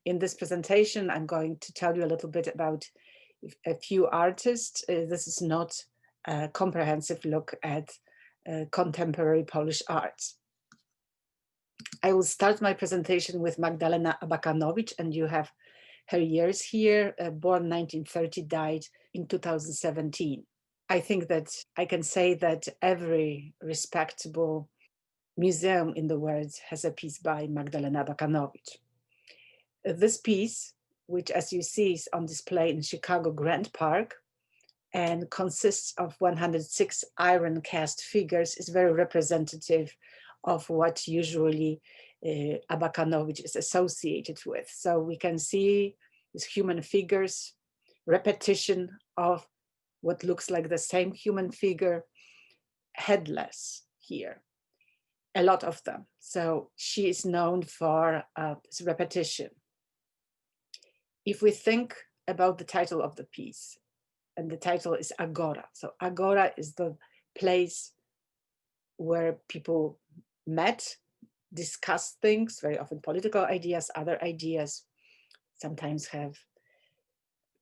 In this presentation, I'm going to tell you a little bit about a few artists. This is not a comprehensive look at contemporary Polish art. I will start my presentation with Magdalena Abakanowicz, and you have her years here, born 1930, died in 2017. I think that I can say that every respectable museum in the world has a piece by Magdalena Abakanowicz. This piece, which as you see is on display in Chicago Grand Park and consists of 106 iron cast figures, is very representative of what usually Abakanowicz is associated with. So we can see these human figures, repetition of what looks like the same human figure, headless here, a lot of them. So she is known for this repetition. If we think about the title of the piece, and the title is Agora. So Agora is the place where people met, discussed things, very often political ideas, other ideas, sometimes have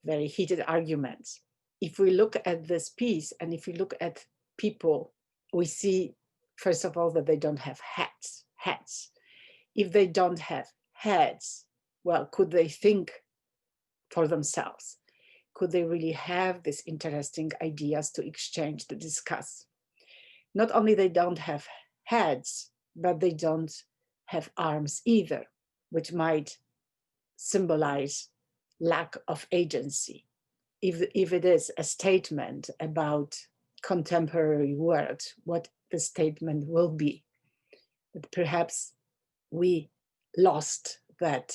very heated arguments. If we look at this piece and if we look at people, we see, first of all, that they don't have heads. If they don't have heads, well, could they think for themselves? Could they really have these interesting ideas to exchange, to discuss? Not only they don't have heads, but they don't have arms either, which might symbolize lack of agency. If it is a statement about contemporary world, what the statement will be. But perhaps we lost that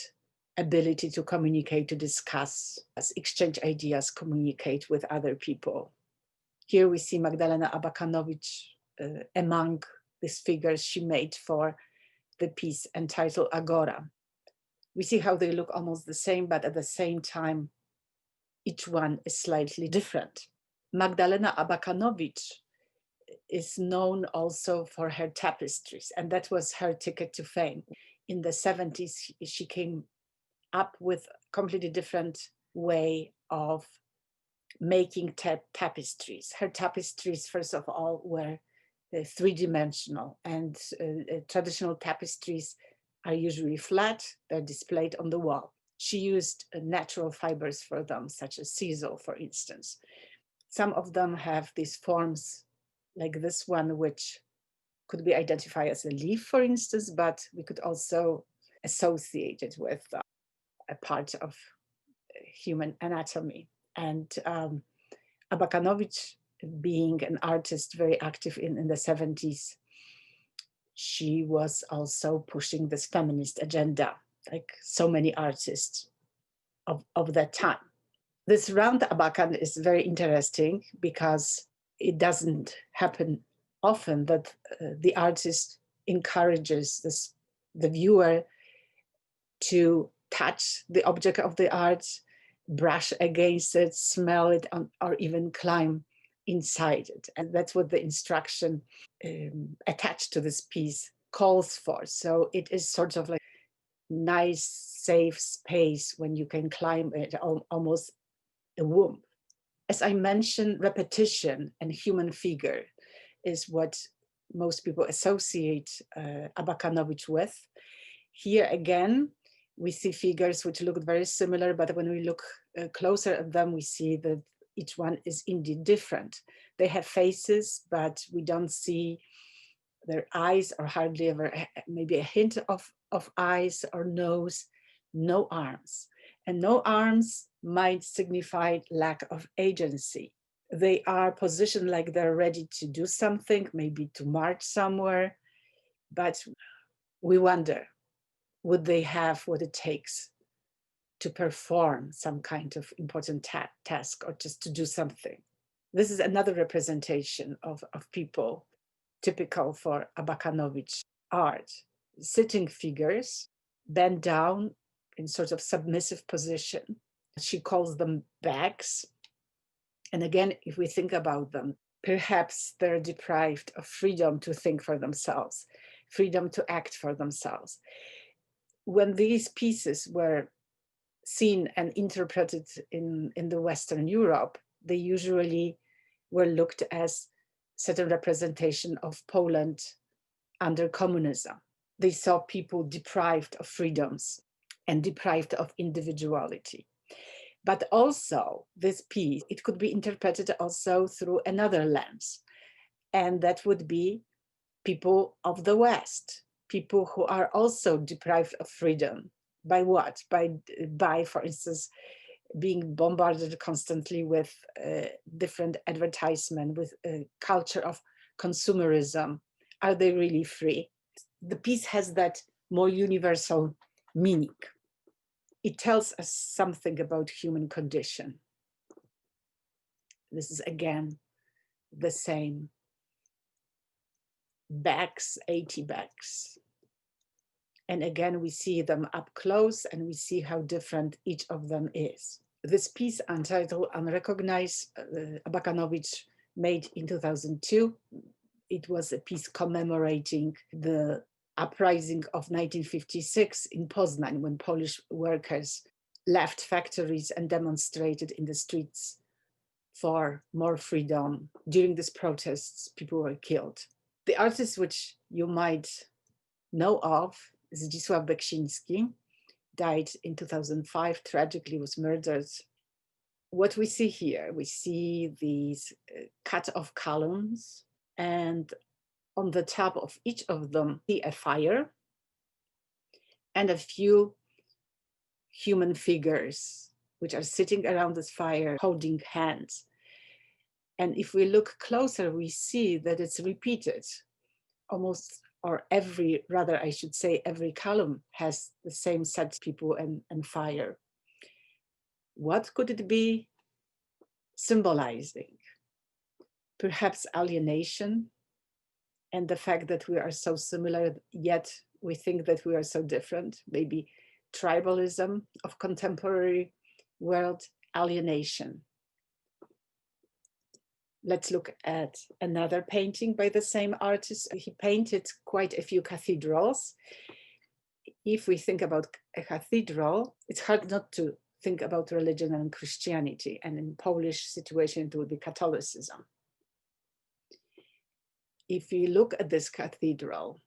ability to communicate, to discuss, exchange ideas, communicate with other people. Here we see Magdalena Abakanowicz among these figures she made for the piece entitled Agora. We see how they look almost the same, but at the same time, each one is slightly different. Magdalena Abakanowicz is known also for her tapestries, and that was her ticket to fame. In the 70s, she came up with a completely different way of making tapestries. Her tapestries, first of all, were three-dimensional, and traditional tapestries are usually flat, they're displayed on the wall. She used natural fibers for them, such as sisal, for instance. Some of them have these forms like this one, which could be identified as a leaf, for instance, but we could also associate it with a part of human anatomy. And Abakanowicz, being an artist very active in the 70s, she was also pushing this feminist agenda, like so many artists of that time. This round Abakan is very interesting because it doesn't happen often that the artist encourages the viewer to touch the object of the art, brush against it, smell it, or even climb inside it. And that's what the instruction attached to this piece calls for. So it is sort of like nice, safe space when you can climb it, almost a womb. As I mentioned, repetition and human figure is what most people associate Abakanowicz with. Here again, we see figures which look very similar, but when we look closer at them, we see that each one is indeed different. They have faces, but we don't see their eyes, or hardly ever, maybe a hint of eyes or nose, no arms. And no arms might signify lack of agency. They are positioned like they're ready to do something, maybe to march somewhere, but we wonder, would they have what it takes to perform some kind of important task or just to do something? This is another representation of people typical for Abakanowicz art. Sitting figures, bent down in sort of submissive position. She calls them bags. And again, if we think about them, perhaps they're deprived of freedom to think for themselves, freedom to act for themselves. When these pieces were seen and interpreted in the Western Europe, they usually were looked as certain representation of Poland under communism. They saw people deprived of freedoms and deprived of individuality. But also this piece, it could be interpreted also through another lens, and that would be people of the West, people who are also deprived of freedom. By what? By, for instance, being bombarded constantly with different advertisement, with a culture of consumerism. Are they really free? The piece has that more universal meaning. It tells us something about human condition. This is again the same bags, 80 bags. And again, we see them up close and we see how different each of them is. This piece entitled Unrecognized, Abakanowicz made in 2002. It was a piece commemorating the uprising of 1956 in Poznań, when Polish workers left factories and demonstrated in the streets for more freedom. During these protests, people were killed. The artist which you might know of is Zdzisław Beksiński, died in 2005, tragically was murdered. What we see here, we see these cut-off columns, and on the top of each of them, see a fire and a few human figures which are sitting around this fire holding hands. And if we look closer, we see that it's repeated almost, or every, rather I should say, every column has the same set of people and fire. What could it be symbolizing? Perhaps alienation and the fact that we are so similar, yet we think that we are so different. Maybe tribalism of contemporary world, alienation. Let's look at another painting by the same artist. He painted quite a few cathedrals. If we think about a cathedral, it's hard not to think about religion and Christianity. And in Polish situation, it would be Catholicism. If we look at this cathedral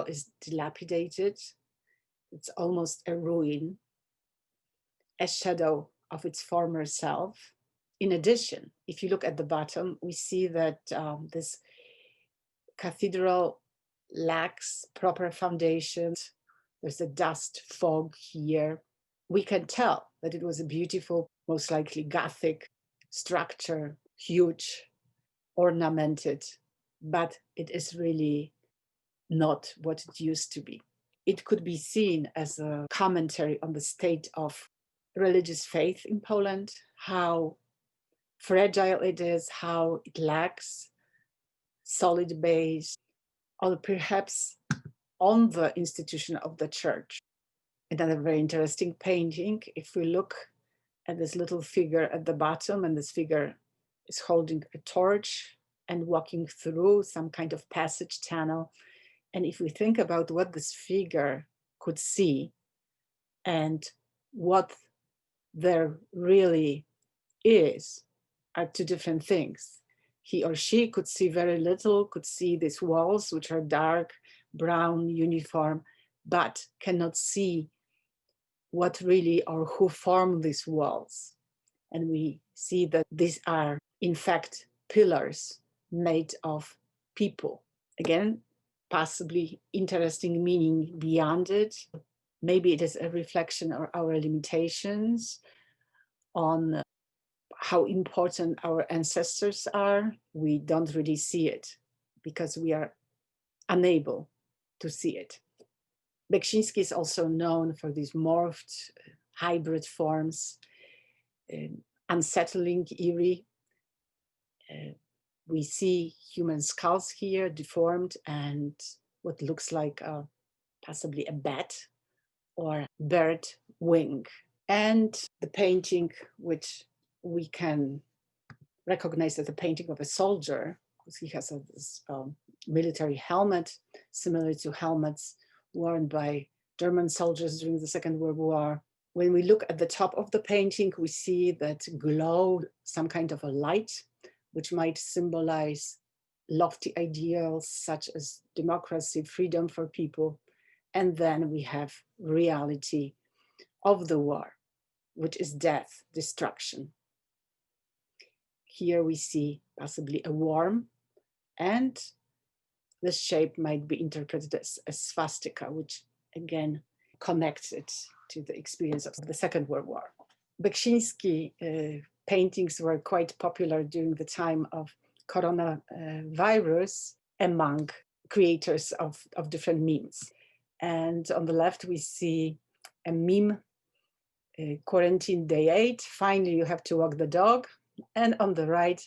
is dilapidated. It's almost a ruin, a shadow of its former self. In addition, if you look at the bottom, we see that this cathedral lacks proper foundations. There's a dust fog here. We can tell that it was a beautiful, most likely Gothic structure, huge, ornamented, but it is really not what it used to be. It could be seen as a commentary on the state of religious faith in Poland, how fragile it is, how it lacks solid base, or perhaps on the institution of the church. Another very interesting painting, if we look at this little figure at the bottom, and this figure is holding a torch and walking through some kind of passage tunnel. And if we think about what this figure could see and what there really is, are two different things. He or she could see very little, could see these walls, which are dark, brown, uniform, but cannot see what really or who formed these walls. And we see that these are, in fact, pillars made of people. Again, possibly interesting meaning beyond it. Maybe it is a reflection of our limitations on how important our ancestors are. We don't really see it because we are unable to see it. Beksiński is also known for these morphed hybrid forms, unsettling, eerie. We see human skulls here, deformed, and what looks like possibly a bat or bird wing. And the painting, which we can recognize as a painting of a soldier, because he has this military helmet, similar to helmets worn by German soldiers during the Second World War. When we look at the top of the painting, we see that glow, some kind of a light, which might symbolize lofty ideals such as democracy, freedom for people. And then we have reality of the war, which is death, destruction. Here we see possibly a worm, and this shape might be interpreted as a swastika, which again connects it to the experience of the Second World War. Beksiński paintings were quite popular during the time of coronavirus among creators of different memes. And on the left, we see a meme, quarantine day 8, finally you have to walk the dog. And on the right,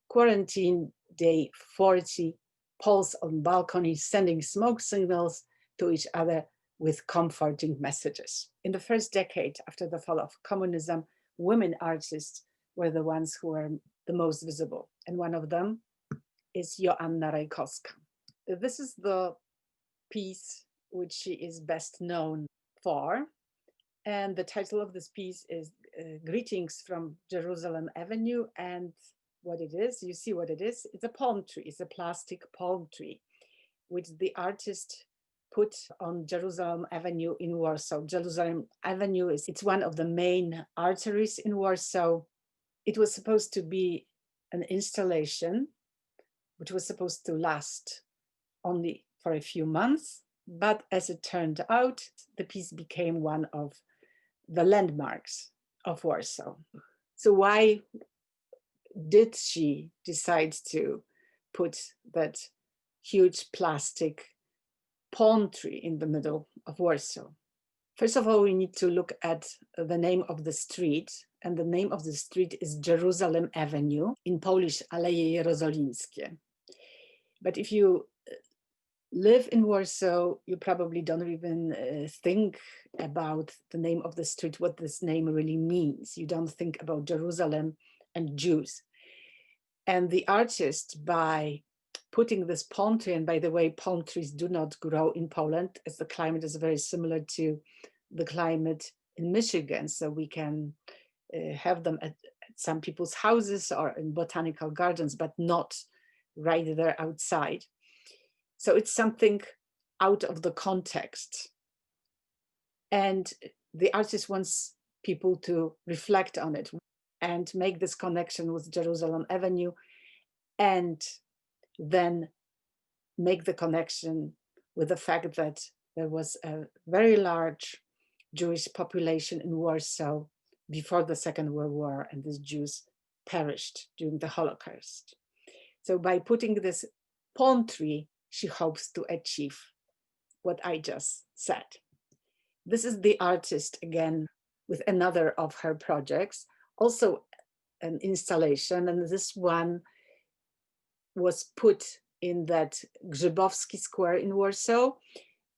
quarantine day 40, Poles on balconies sending smoke signals to each other with comforting messages. In the first decade after the fall of communism, women artists were the ones who were the most visible. And one of them is Joanna Rajkowska. This is the piece which she is best known for. And the title of this piece is Greetings from Jerusalem Avenue. And what it is, you see what it is. It's a palm tree. It's a plastic palm tree, which the artist put on Jerusalem Avenue in Warsaw. Jerusalem Avenue it's one of the main arteries in Warsaw. It was supposed to be an installation which was supposed to last only for a few months, but as it turned out, the piece became one of the landmarks of Warsaw. So why did she decide to put that huge plastic palm tree in the middle of Warsaw? First of all, we need to look at the name of the street, and the name of the street is Jerusalem Avenue, in Polish Aleje Jerozolimskie. But if you live in Warsaw, you probably don't even think about the name of the street, what this name really means. You don't think about Jerusalem and Jews. And the artist, by putting this palm tree, and by the way, palm trees do not grow in Poland, as the climate is very similar to the climate in Michigan. So we can have them at some people's houses or in botanical gardens, but not right there outside. So it's something out of the context. And the artist wants people to reflect on it and make this connection with Jerusalem Avenue, and then make the connection with the fact that there was a very large Jewish population in Warsaw before the Second World War, and these Jews perished during the Holocaust. So by putting this palm tree, she hopes to achieve what I just said. This is the artist again with another of her projects, also an installation, and this one was put in that Grzybowski Square in Warsaw.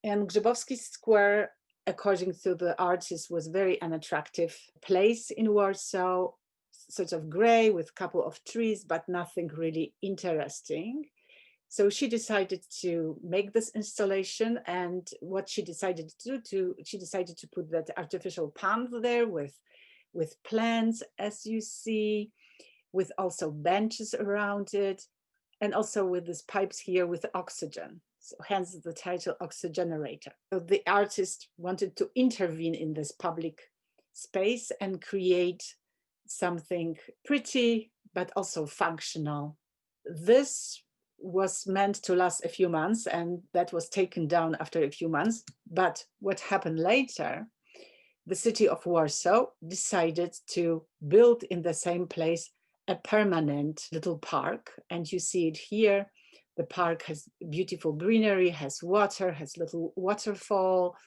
And Grzybowski Square, according to the artist, was very unattractive place in Warsaw, sort of gray with a couple of trees, but nothing really interesting. So she decided to make this installation, and what she decided to do, she decided to put that artificial pond there with plants, as you see, with also benches around it, and also with these pipes here with oxygen. So hence the title Oxygenerator. So the artist wanted to intervene in this public space and create something pretty, but also functional. This was meant to last a few months, and that was taken down after a few months. But what happened later, the city of Warsaw decided to build in the same place a permanent little park. And you see it here. The park has beautiful greenery, has water, has little waterfall,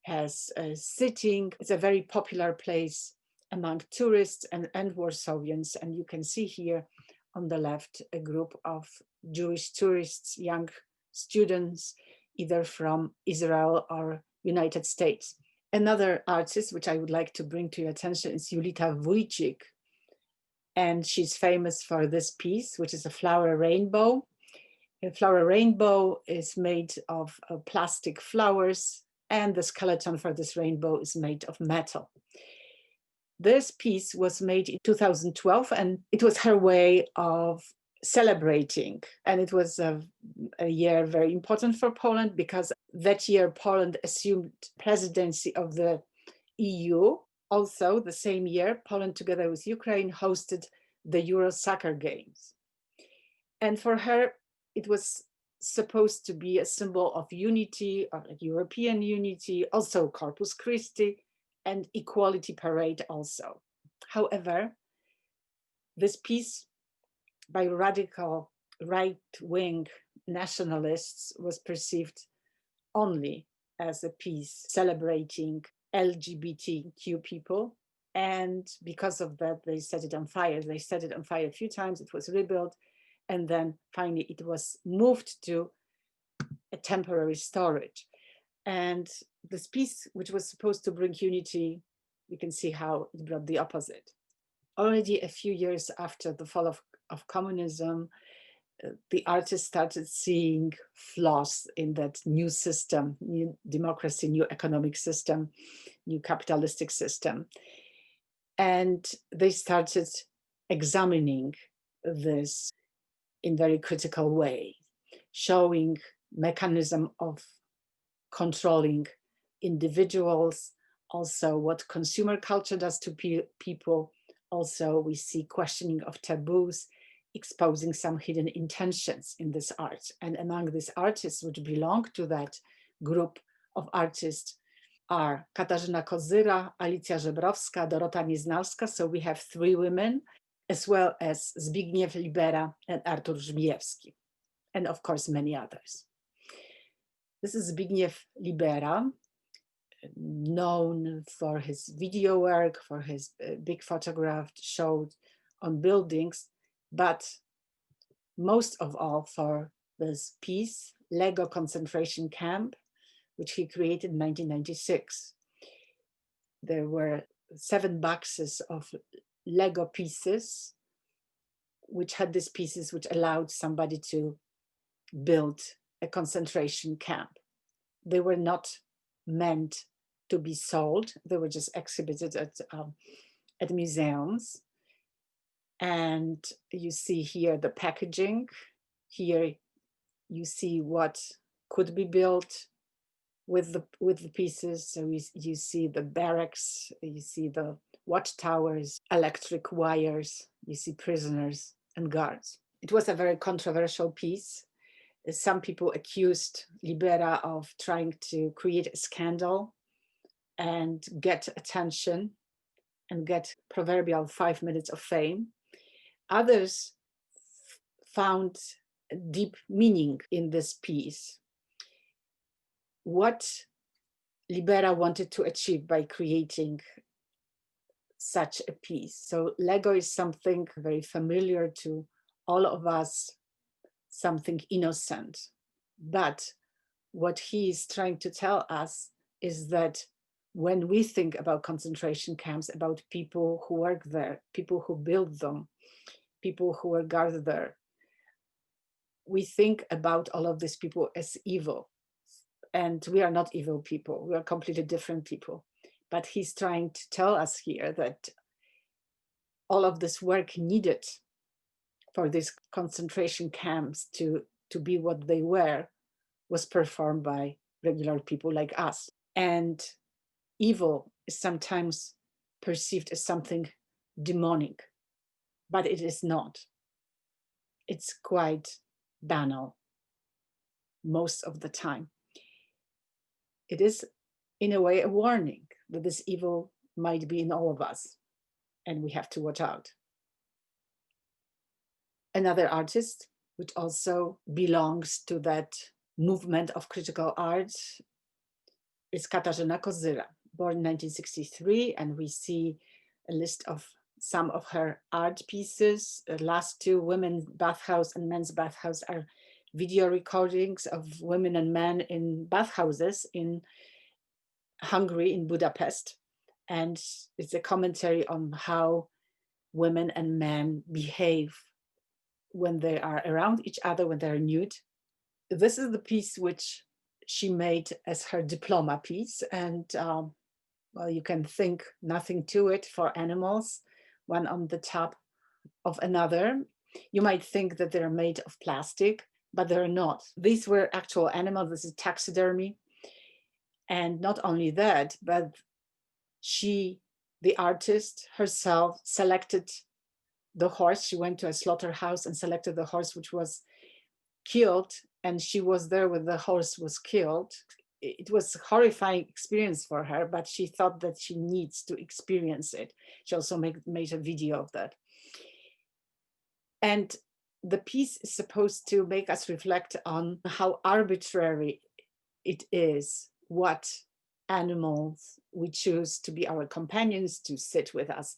has sitting. It's a very popular place among tourists and Warsawians. And you can see here on the left a group of Jewish tourists, young students, either from Israel or United States. Another artist which I would like to bring to your attention is Julita Wójcik. And she's famous for this piece, which is a flower rainbow. A flower rainbow is made of plastic flowers, and the skeleton for this rainbow is made of metal. This piece was made in 2012, and it was her way of celebrating. And it was a year very important for Poland, because that year Poland assumed presidency of the EU. Also, the same year, Poland, together with Ukraine, hosted the Euro Soccer Games. And for her, it was supposed to be a symbol of unity, of European unity, also Corpus Christi, and equality parade also. However, this piece by radical right-wing nationalists was perceived only as a piece celebrating LGBTQ people. And because of that, they set it on fire. They set it on fire a few times, it was rebuilt, and then finally it was moved to a temporary storage. And this piece, which was supposed to bring unity, you can see how it brought the opposite. Already a few years after the fall of communism, the artists started seeing flaws in that new system, new democracy, new economic system, new capitalistic system. And they started examining this in very critical way, showing mechanism of controlling individuals, also what consumer culture does to people. Also, we see questioning of taboos, exposing some hidden intentions in this art. And among these artists which belong to that group of artists are Katarzyna Kozyra, Alicja Żebrowska, Dorota Nieznalska. So we have three women, as well as Zbigniew Libera and Artur Żmijewski, and of course many others. This is Zbigniew Libera, known for his video work, for his big photograph showed on buildings, but most of all for this piece, Lego concentration camp, which he created in 1996. There were 7 boxes of Lego pieces, which had these pieces which allowed somebody to build a concentration camp. They were not meant to be sold. They were just exhibited at museums. And you see here the packaging. Here you see what could be built with the pieces. So you see the barracks, you see the watchtowers, electric wires, you see prisoners and guards. It was a very controversial piece. Some people accused Libera of trying to create a scandal and get attention and get proverbial 5 minutes of fame. Others found deep meaning in this piece. What Libera wanted to achieve by creating such a piece. So Lego is something very familiar to all of us, something innocent. But what he is trying to tell us is that when we think about concentration camps, about people who work there, people who build them, people who were guarded there, we think about all of these people as evil. And we are not evil people, we are completely different people. But he's trying to tell us here that all of this work needed for these concentration camps to be what they were was performed by regular people like us. And evil is sometimes perceived as something demonic, but it is not. It's quite banal most of the time. It is, in a way, a warning that this evil might be in all of us, and we have to watch out. Another artist, which also belongs to that movement of critical art, is Katarzyna Kozyra, born in 1963, and we see a list of some of her art pieces. The last 2, Women's Bathhouse and Men's Bathhouse, are video recordings of women and men in bathhouses in Hungary, in Budapest. And it's a commentary on how women and men behave when they are around each other, when they're nude. This is the piece which she made as her diploma piece. And well, you can think nothing to it for animals, one on the top of another. You might think that they're made of plastic, but they're not. These were actual animals. This is taxidermy. And not only that, but she, the artist herself, selected the horse. She went to a slaughterhouse and selected the horse which was killed, and she was there when the horse was killed. It was a horrifying experience for her, but she thought that she needs to experience it. She also made a video of that. And the piece is supposed to make us reflect on how arbitrary it is what animals we choose to be our companions, to sit with us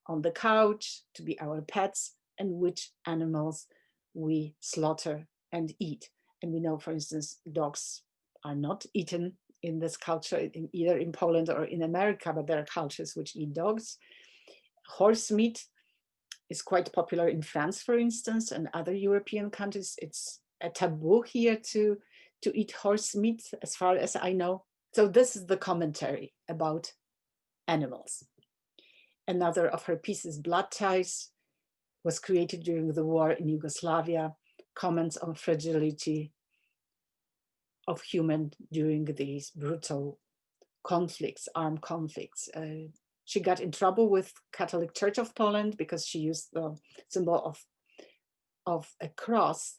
on the couch, to be our pets, and which animals we slaughter and eat. And we know, for instance, dogs are not eaten in this culture, either in Poland or in America, but there are cultures which eat dogs. Horse meat is quite popular in France, for instance, and other European countries. It's a taboo here to eat horse meat, as far as I know. So this is the commentary about animals. Another of her pieces, Blood Ties, was created during the war in Yugoslavia, comments on fragility of human during these brutal conflicts, armed conflicts. She got in trouble with Catholic Church of Poland because she used the symbol of a cross,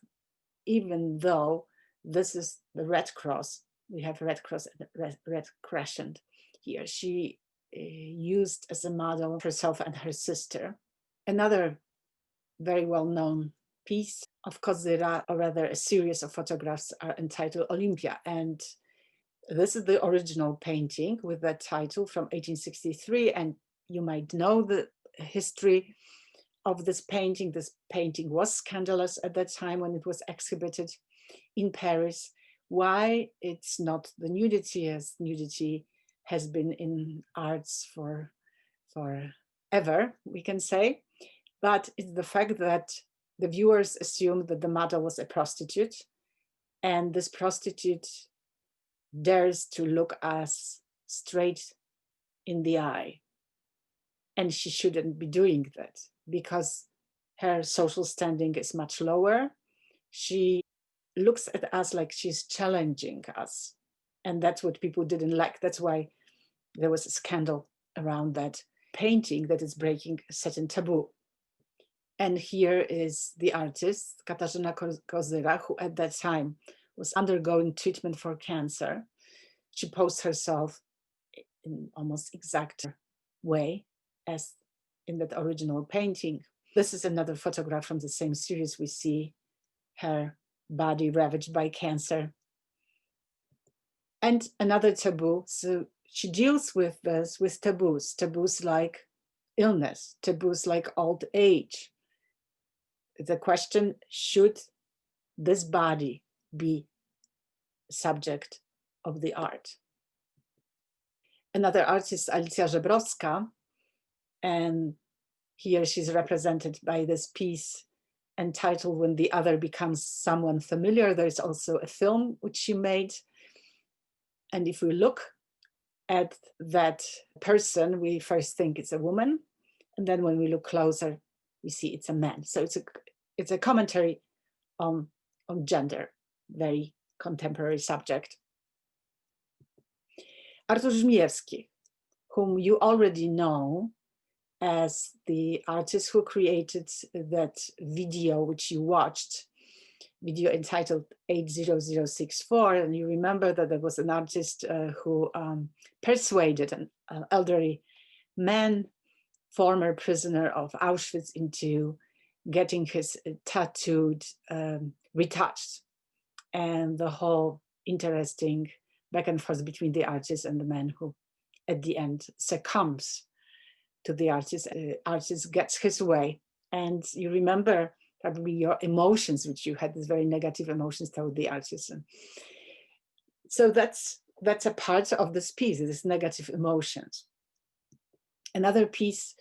even though this is the Red Cross. We have Red Cross and Red Crescent here. She used as a model herself and her sister. Another very well-known piece of Kozyra, or rather a series of photographs, are entitled Olympia. And this is the original painting with that title from 1863. And you might know the history of this painting. This painting was scandalous at that time when it was exhibited in Paris. Why? It's not the nudity, as nudity has been in arts for ever, we can say, but it's the fact that the viewers assumed that the model was a prostitute, and this prostitute dares to look us straight in the eye. And she shouldn't be doing that because her social standing is much lower. She looks at us like she's challenging us. And that's what people didn't like. That's why there was a scandal around that painting that is breaking a certain taboo. And here is the artist, Katarzyna Kozyra, who at that time was undergoing treatment for cancer. She posed herself in almost exact way as in that original painting. This is another photograph from the same series. We see her body ravaged by cancer. And another taboo. So she deals with this, with taboos like illness, taboos like old age. The question, should this body be subject of the art? Another artist, Alicja Żebrowska, and here she's represented by this piece entitled When the Other Becomes Someone Familiar. There's also a film which she made. And if we look at that person, we first think it's a woman. And then when we look closer, we see it's a man. So it's a commentary on gender, very contemporary subject. Artur Żmijewski, whom you already know as the artist who created that video which you watched, video entitled 80064. And you remember that there was an artist who persuaded an elderly man, former prisoner of Auschwitz, into getting his tattooed retouched. And the whole interesting back and forth between the artist and the man who at the end succumbs to the artist. Artist gets his way. And you remember probably your emotions, which you had, these very negative emotions toward the artist. And so that's a part of this piece, this negative emotions. Another piece,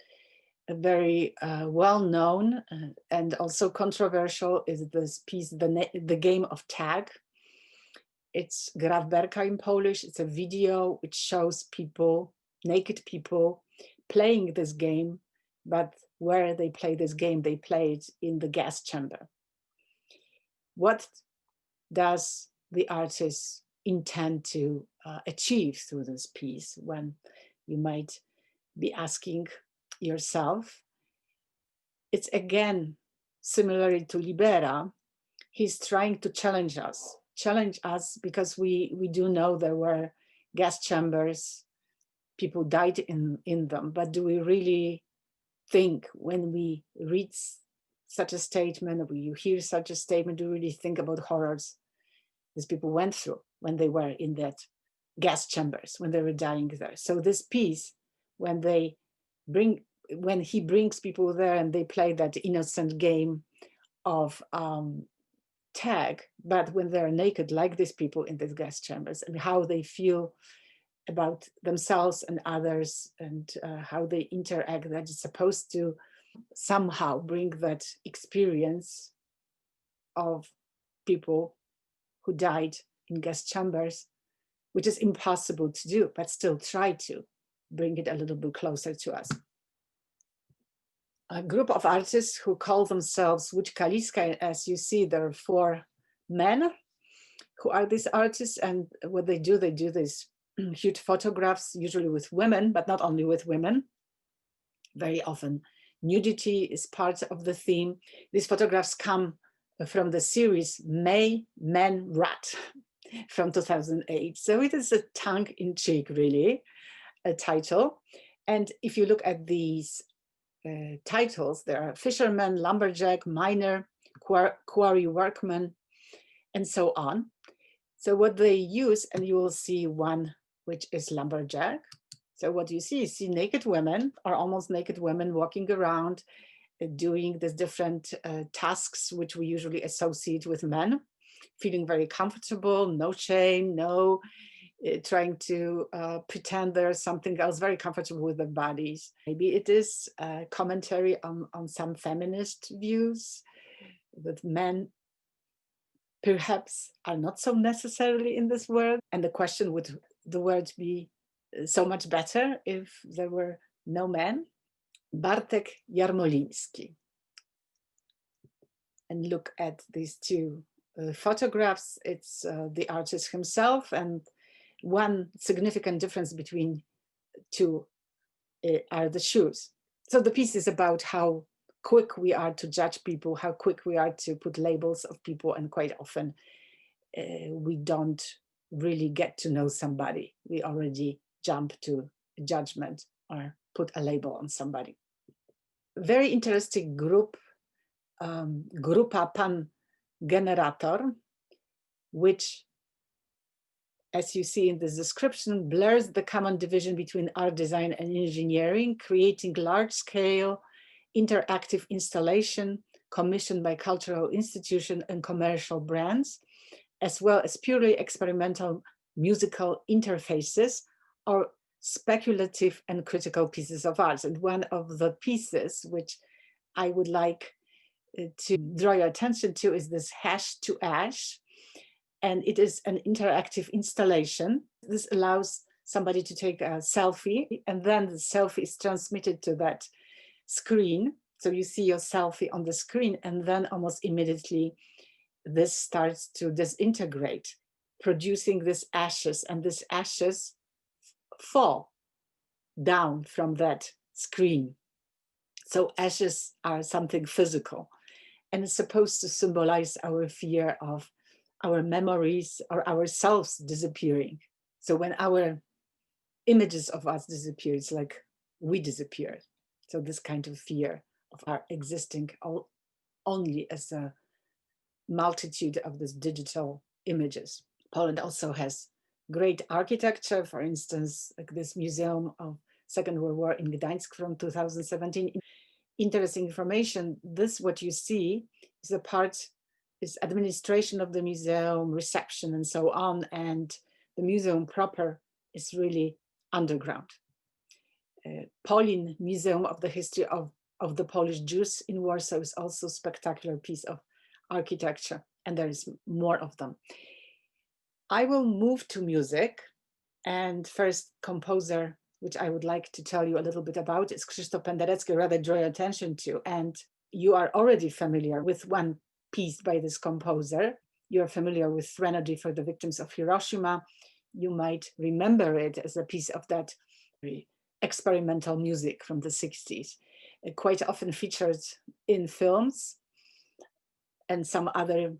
very well-known and also controversial, is this piece, the Game of Tag. It's Gra w Berka in Polish. It's a video which shows people naked people playing this game, but where they play this game, they play it in the gas chamber. What does the artist intend to achieve through this piece? When you might be asking yourself, it's again similarly to Libera. He's trying to challenge us because we do know there were gas chambers, people died in them, but do we really think when we read such a statement, or you hear such a statement, do you really think about horrors these people went through when they were in that gas chambers, when they were dying there? So this piece, when he brings people there and they play that innocent game of tag, but when they're naked, like these people in these gas chambers, and how they feel about themselves and others, and how they interact, that is supposed to somehow bring that experience of people who died in gas chambers, which is impossible to do, but still try to bring it a little bit closer to us. A group of artists who call themselves Łódź Kaliska. As you see, there are 4 men who are these artists, and what they do these huge photographs, usually with women, but not only with women. Very often nudity is part of the theme. These photographs come from the series May, Men, Rat from 2008. So it is a tongue-in-cheek, really, a title. And if you look at these titles, there are fisherman, lumberjack, miner, quarry workman, and so on. So what they use, and you will see one which is lumberjack. So what you see naked women, or almost naked women, walking around doing these different tasks which we usually associate with men, feeling very comfortable, no shame, no trying to pretend there's something else, very comfortable with their bodies. Maybe it is a commentary on some feminist views that men perhaps are not so necessarily in this world. And the question, would the world be so much better if there were no men? Bartek Jarmoliński. And look at these 2 photographs. It's the artist himself, and one significant difference between 2 are the shoes. So the piece is about how quick we are to judge people, how quick we are to put labels of people, and quite often we don't really get to know somebody. We already jump to judgment or put a label on somebody. Very interesting group, Grupa Pan Generator, which, as you see in this description, blurs the common division between art design and engineering, creating large-scale interactive installation commissioned by cultural institutions and commercial brands, as well as purely experimental musical interfaces or speculative and critical pieces of art. And one of the pieces which I would like to draw your attention to is this Hash to Ash. And it is an interactive installation. This allows somebody to take a selfie, and then the selfie is transmitted to that screen. So you see your selfie on the screen, and then almost immediately this starts to disintegrate, producing these ashes, and these ashes fall down from that screen. So ashes are something physical, and it's supposed to symbolize our fear of our memories or ourselves disappearing. So when our images of us disappear, it's like we disappeared. So this kind of fear of our existing only as a multitude of these digital images. Poland also has great architecture, for instance, like this Museum of Second World War in Gdańsk from 2017. Interesting information. This, what you see, is a part, is administration of the museum, reception, and so on. And the museum proper is really underground. Polin Museum of the History of the Polish Jews in Warsaw is also a spectacular piece of architecture, and there is more of them. I will move to music, and first composer which I would like to tell you a little bit about, is Krzysztof Penderecki, rather draw your attention to. And you are already familiar with one piece by this composer. You're familiar with Threnody for the Victims of Hiroshima. You might remember it as a piece of that experimental music from the 60s, quite often featured in films, and some other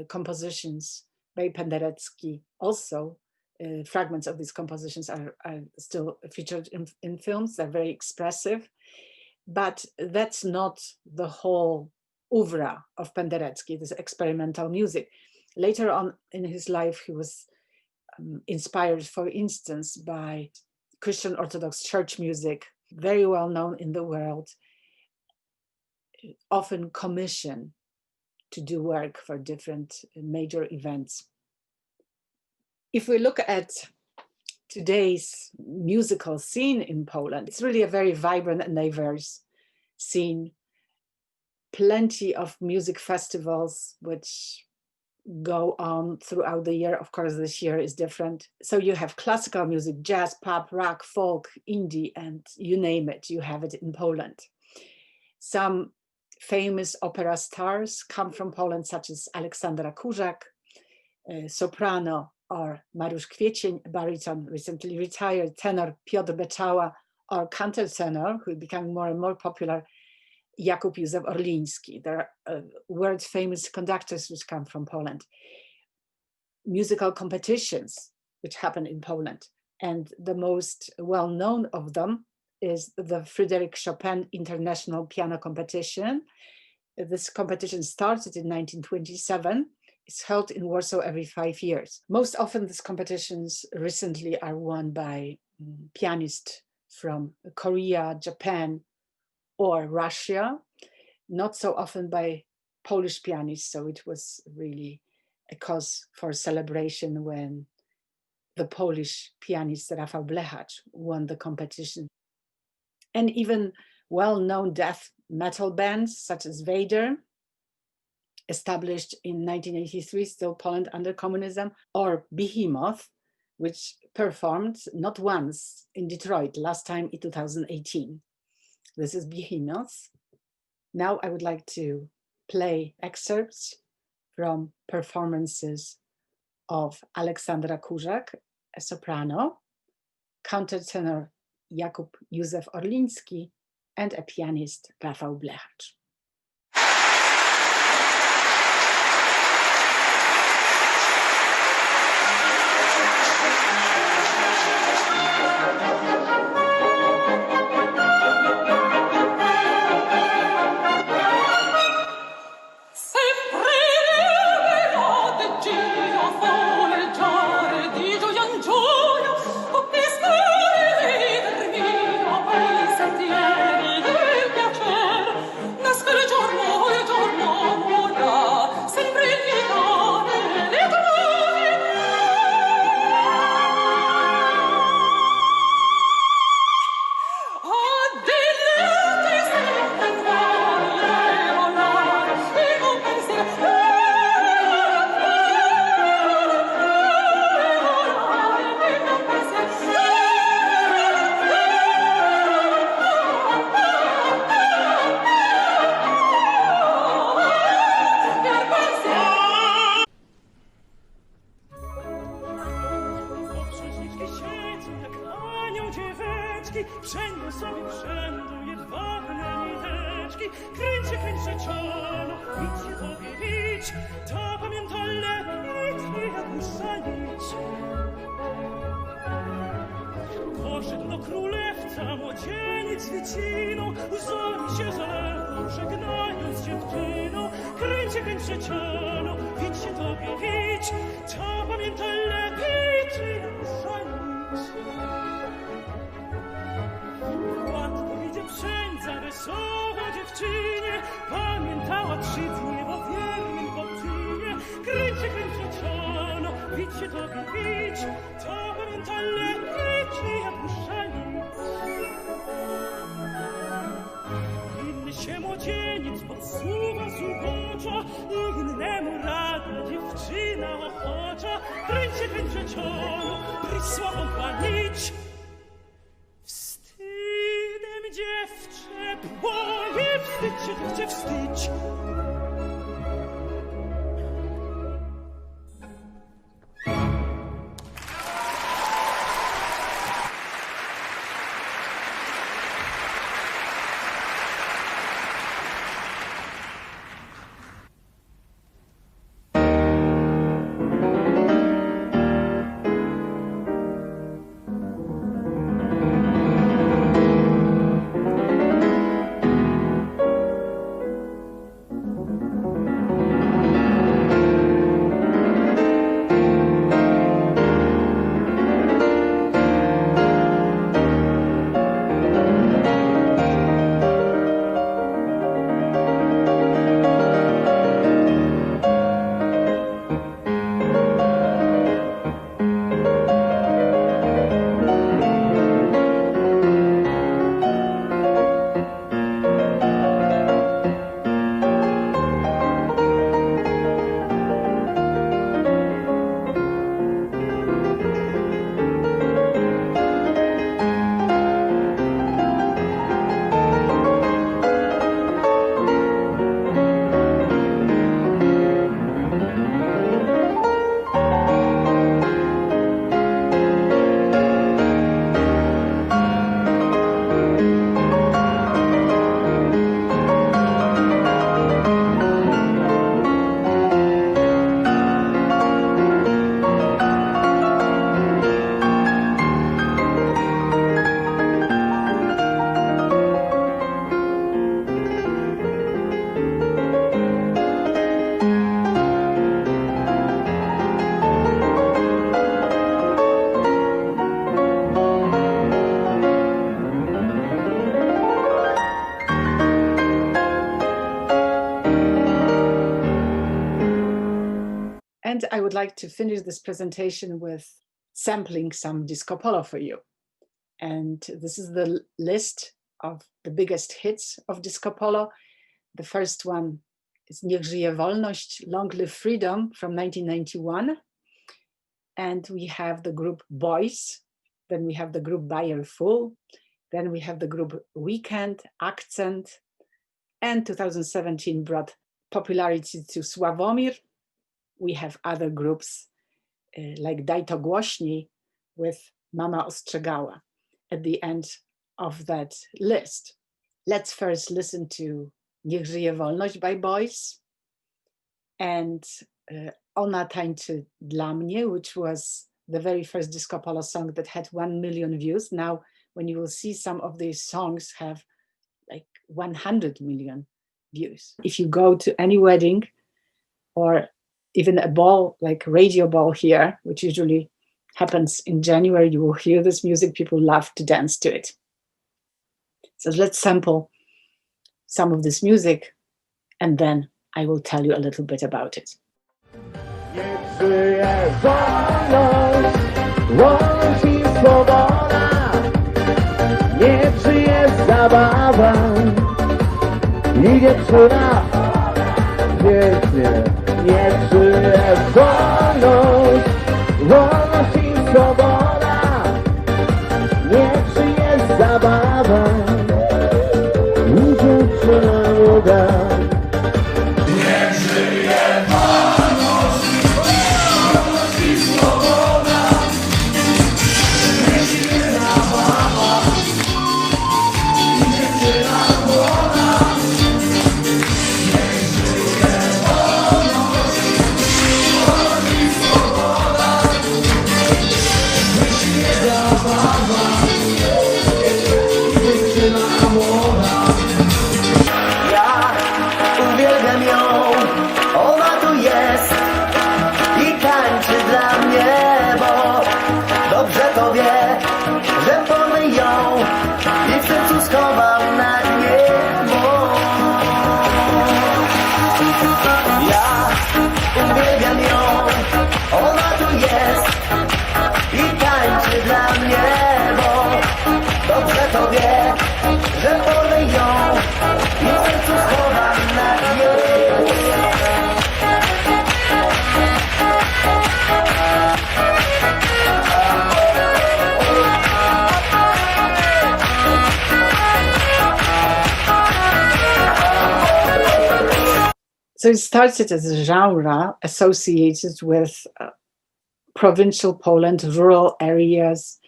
compositions by Penderecki. Also, fragments of these compositions are still featured in films. They're very expressive, but that's not the whole oeuvre of Penderecki, this experimental music. Later on in his life, he was inspired, for instance, by Christian Orthodox church music, very well known in the world, often commissioned to do work for different major events. If we look at today's musical scene in Poland, it's really a very vibrant and diverse scene. Plenty of music festivals which go on throughout the year. Of course, this year is different. So you have classical music, jazz, pop, rock, folk, indie, and you name it, you have it in Poland. Some famous opera stars come from Poland, such as Aleksandra Kurzak, soprano, or Mariusz Kwiecień, baritone, recently retired, tenor Piotr Beczała, or countertenor, who is becoming more and more popular, Jakub Józef Orliński. There are world famous conductors which come from Poland. Musical competitions which happen in Poland. And the most well-known of them is the Frédéric Chopin International Piano Competition. This competition started in 1927. It's held in Warsaw every 5 years. Most often these competitions recently are won by pianists from Korea, Japan, or Russia, not so often by Polish pianists. So it was really a cause for celebration when the Polish pianist Rafał Blechacz won the competition. And even well-known death metal bands such as Vader, established in 1983, still Poland under communism, or Behemoth, which performed not once in Detroit, last time in 2018. This is Behemoth. Now I would like to play excerpts from performances of Aleksandra Kurzak, a soprano, countertenor Jakub Józef Orliński, and a pianist Rafał Blechacz. Przeboje, wstydź się, wstydź. And I would like to finish this presentation with sampling some disco polo for you. And this is the list of the biggest hits of disco polo. The first one is Niech żyje wolność, Long Live Freedom from 1991. And we have the group Boys. Then we have the group Bayer Full. Then we have the group Weekend, Accent. And 2017 brought popularity to Sławomir. We have other groups like Daj to głośniej with Mama Ostrzegała at the end of that list. Let's first listen to Niech żyje wolność by Boys and Ona tańczy dla mnie, which was the very first disco polo song that had 1 million views. Now, when you will see, some of these songs have like 100 million views. If you go to any wedding or even a ball, like radio ball here, which usually happens in January, you will hear this music. People love to dance to it. So let's sample some of this music, and then I will tell you a little bit about it. Niech żyje wolność, wolność i swoboda. Niech żyje zabawa i dziewczyna pięknie. Niech żyje wolność, wolność i swoboda. Niech żyje zabawa i dziewczyna młoda. Niech żyje wolność, wolność i swoboda. Niech żyje zabawa i dziewczyna młoda. Niech żyje wolność, wolność i swoboda. Niech żyje zabawa i dziewczyna młoda. Ja So it started as a genre associated with provincial Poland, rural areas,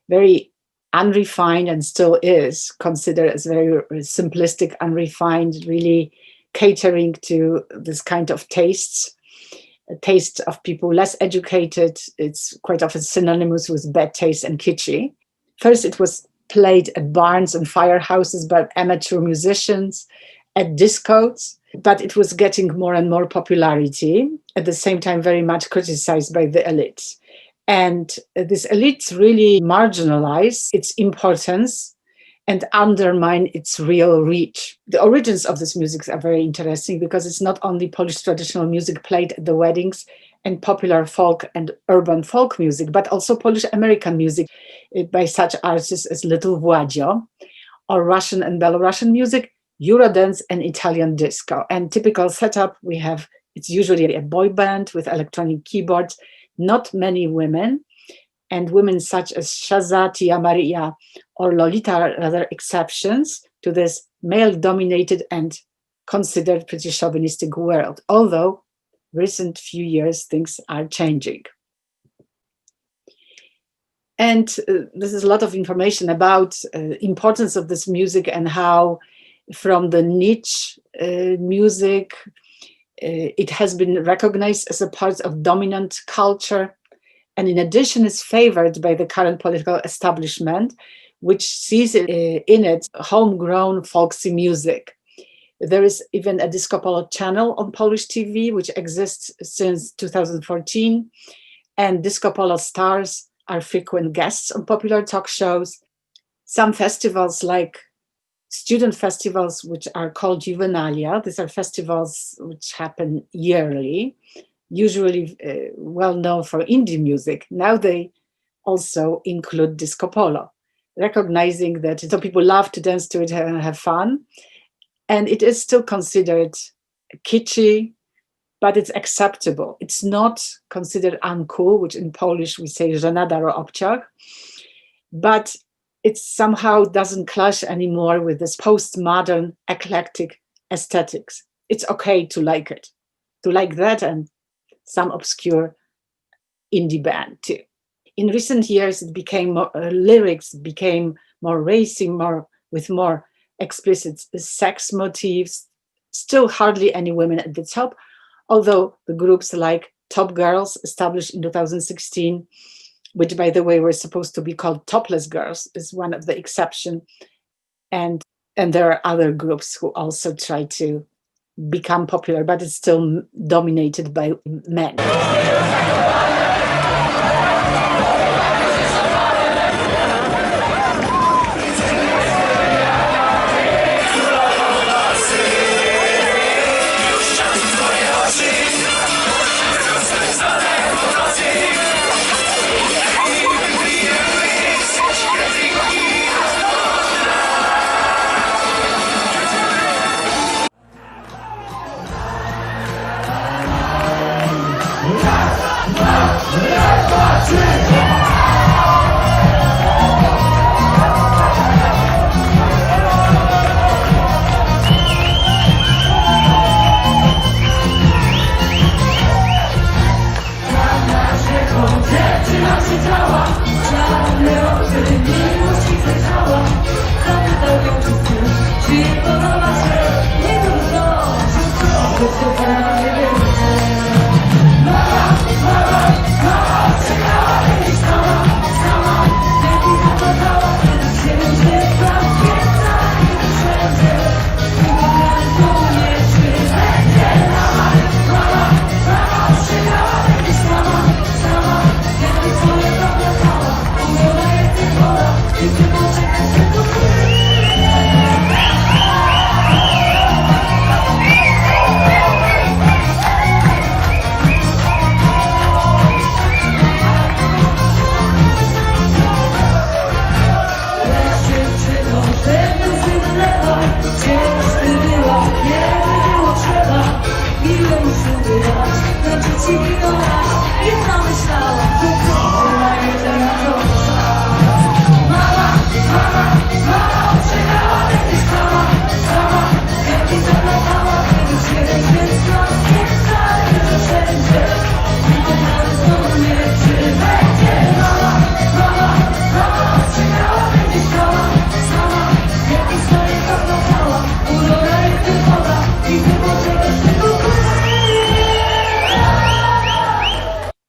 very unrefined, and still is considered as very simplistic, unrefined, really catering to this kind of tastes, a taste of people less educated. It's quite often synonymous with bad taste and kitschy. First, it was played at barns and firehouses by amateur musicians, at discos, but it was getting more and more popularity, at the same time very much criticized by the elites. And these elites really marginalize its importance and undermine its real reach. The origins of this music are very interesting because it's not only Polish traditional music played at the weddings and popular folk and urban folk music, but also Polish American music by such artists as Little Władzio, or Russian and Belarusian music, Eurodance and Italian disco. And typical setup, it's usually a boy band with electronic keyboards, not many women, and women such as Shaza, Tia Maria, or Lolita are rather exceptions to this male-dominated and considered pretty chauvinistic world, although recent few years things are changing. And this is a lot of information about importance of this music and how from the niche music, it has been recognized as a part of dominant culture, and in addition is favored by the current political establishment, which sees it in it homegrown folksy music. There is even a Disco Polo channel on Polish TV, which exists since 2014, and Disco Polo stars are frequent guests on popular talk shows. Some festivals, like student festivals, which are called Juvenalia, these are festivals which happen yearly, usually well known for indie music. Now they also include Disco Polo, recognizing that some people love to dance to it and have fun. And it is still considered kitschy, but it's acceptable. It's not considered uncool, which in Polish we say żenada or obciach, but it somehow doesn't clash anymore with this postmodern eclectic aesthetics. It's okay to like it, to like that and some obscure indie band too. In recent years, it became more, lyrics became more racy, with more explicit sex motifs. Still hardly any women at the top, although the groups like Top Girls, established in 2016, which by the way were supposed to be called Topless Girls, is one of the exceptions. And there are other groups who also try to become popular, but it's still dominated by men.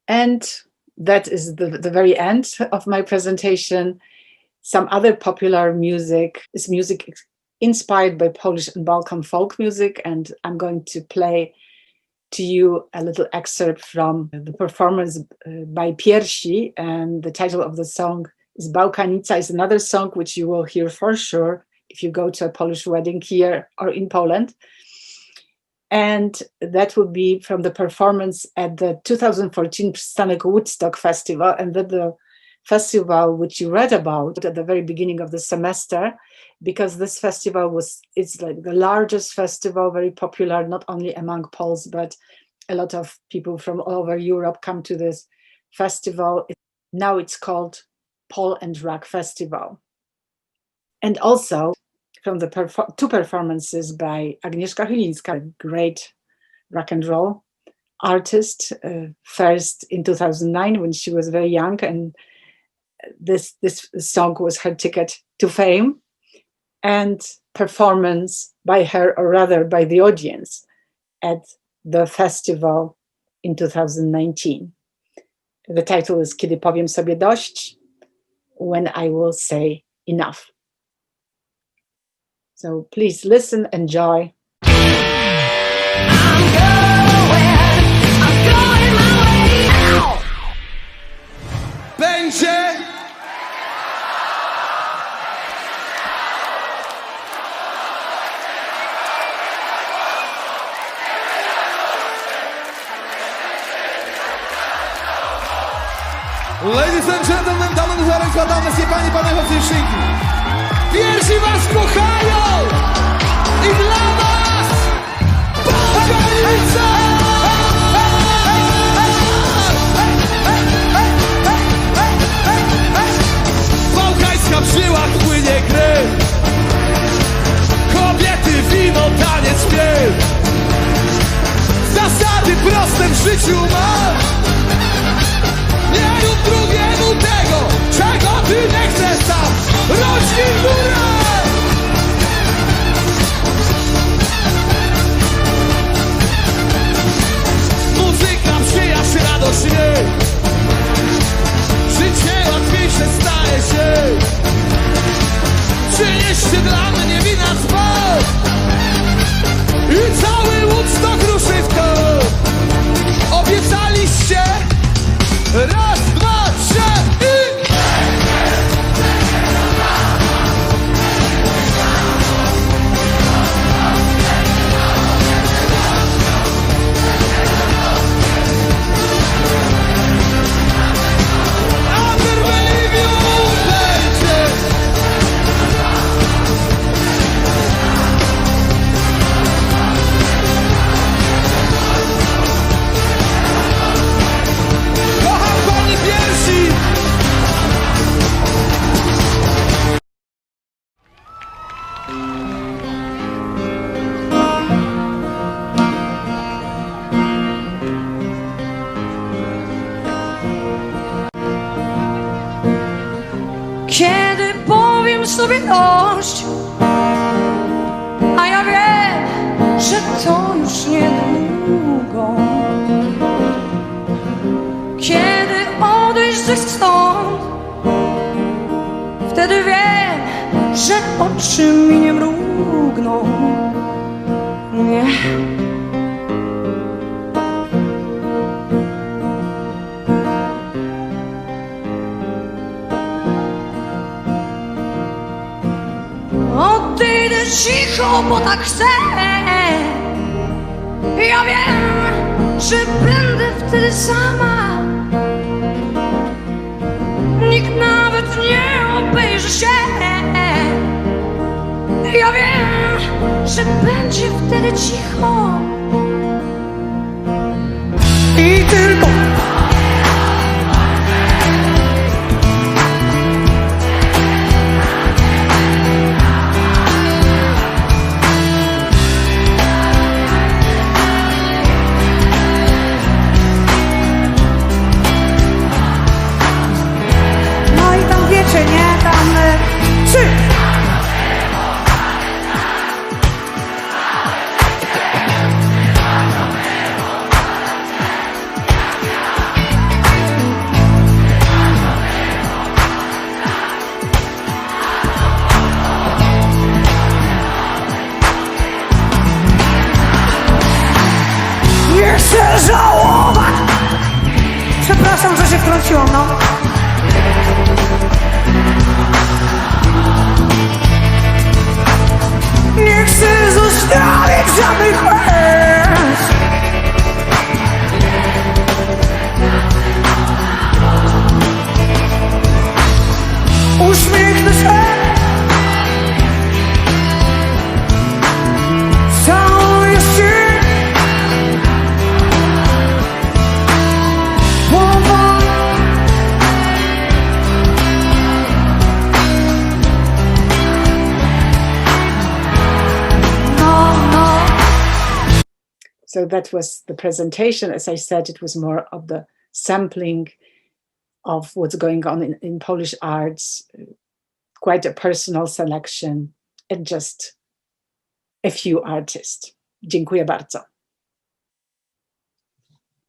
And that is the very end of my presentation. Some other popular music is music inspired by Polish and Balkan folk music, and I'm going to play to you a little excerpt from the performance by Piersi, and the title of the song is Bałkanica. Is another song which you will hear for sure if you go to a Polish wedding here or in Poland. And that will be from the performance at the 2014 Przystanek Woodstock Festival, and that the festival which you read about at the very beginning of the semester, because this festival it's like the largest festival, very popular not only among Poles, but a lot of people from all over Europe come to this festival. Now it's called Pole and Rock Festival. And also from the two performances by Agnieszka Chylińska, a great rock and roll artist, first in 2009 when she was very young, and this song was her ticket to fame, and performance by her, or rather by the audience, at the festival in 2019. The title is Kiedy powiem sobie dość, when I will say enough. So please listen, enjoy. I'm going my way out. Będzie! Ladies and gentlemen, damy i państwo, damy się panie, panowie, dziewczynki. Pierwsi was kochają i dla was Bałkanica! Bałkańska w żyłach płynie krew, kobiety, wino, taniec, śpiew. Zasady proste w życiu masz. Nie rób drugiemu tego, czego ty nie chcesz sam. Rośnij w górę! Muzyka, przyjaźń, radość, śmiech. Życie łatwiejsze staje się. Przynieście dla mnie wina spał i cały Woodstock ruszy w koło. Obiecaliście raz, dwa, trzy i... Kiedy powiem sobie dość, a ja wiem, że to już niedługo. Kiedy odejść stąd, wtedy wiem, że oczy mi nie mrugną. Nie. Odejdę cicho, bo tak chcę. Ja wiem, że będę wtedy sama. Nikt nawet nie obejrzy się. Ja wiem, że będzie wtedy cicho. I tylko żałować. Przepraszam, że się wtrąciłam, no. Nie chcę zostawić żadnych łez. Uśmiechnę się, całuję się. So that was the presentation. As I said, it was more of the sampling of what's going on in Polish arts, quite a personal selection, and just a few artists. Dziękuję bardzo.